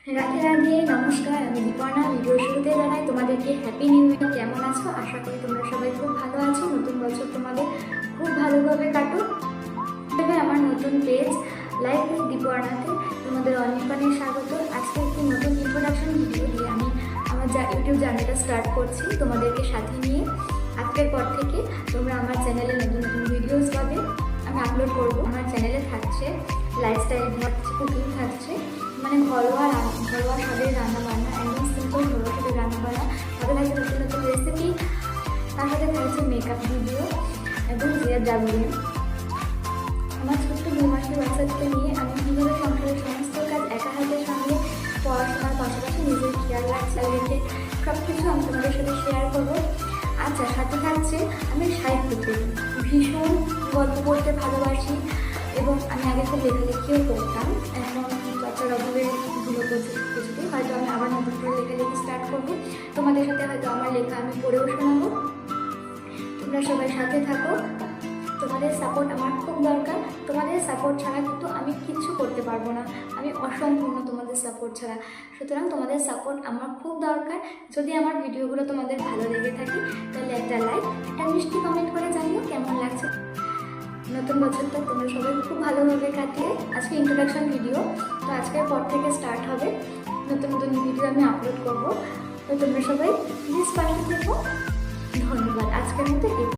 রাধে রাধে, নমস্কার। আমি দীপর্ণা। ভিডিও শুরুতে জানাই তোমাদেরকে হ্যাপি নিউ ইয়ার। কেমন আছো? আশা করি তোমরা সবাই খুব ভালো আছো। নতুন বছর তোমাদের খুব ভালোভাবে কাটুক। তবে আমার নতুন পেজ লাইফ উইথ দীপর্ণাতে তোমাদের অনেক অনেক স্বাগত। আজকে একটি নতুন ইন্ট্রোডাকশন ভিডিও দিয়ে আমি আমার ইউটিউব জার্নিটা স্টার্ট করছি তোমাদেরকে সাথে নিয়ে। আজকের পর থেকে তোমরা আমার চ্যানেলে নতুন নতুন ভিডিওস পাবে, আমি আপলোড করবো। আমার চ্যানেলে থাকছে লাইফস্টাইল, থাকছে কুকিং, থাকছে মানে ঘরোয়া স্বাদের রান্নাবান্না, একদম সিম্পল ঘরোয়া স্বাদের রান্নাবান্না। তাদের থাকছে নতুন নতুন রেসিপি, তার সাথে থাকছে মেকআপ ভিডিও এবং জিআরডব্লিউ। আমার ছোট্ট 2 মাসের বাচ্চাকে নিয়ে আমি কীভাবে সংসারের সমস্ত কাজ একা হাতের সঙ্গে পড়াশোনার পাশাপাশি নিজের খেয়াল রাখছি রেখে সব কিছু আমি তোমাদের সাথে শেয়ার করবো। আচ্ছা, সাথে থাকছে আমি সাহিত্যপ্রেমী, ভীষণ গল্প পড়তে ভালোবাসি এবং আমি আগে খুব লেখালেখিও করতাম। এখন বাচ্চার অভাবে ভুলো কিছুতে হয়তো আমি আবার নতুন করে লেখালেখি স্টার্ট করবো। তোমাদের সাথে হয়তো আমার লেখা আমি পড়েও শোনাবো। তোমরা সবাই সাথে থাকো। তোমাদের সাপোর্ট আমার খুব দরকার। তোমাদের সাপোর্ট ছাড়া কিন্তু আমি কিচ্ছু করতে পারবো না, আমি অসম্পূর্ণ তোমাদের সাপোর্ট ছাড়া। সুতরাং তোমাদের সাপোর্ট আমার খুব দরকার। যদি আমার ভিডিওগুলো তোমাদের ভালো লেগে থাকে তাহলে একটা লাইক, একটা মিষ্টি কমেন্ট করে জানিও কেমন লাগছে। নতুন বছরটা তোমরা সবাই খুব ভালোভাবে কাটিয়ে। আজকে ইন্ট্রোডাকশন ভিডিও, তো আজকের পর থেকে স্টার্ট হবে নতুন নতুন ভিডিও আমি আপলোড করবো। তো তোমরা সবাই প্লিজ পাশে থেকো। ধন্যবাদ। আজকের মতো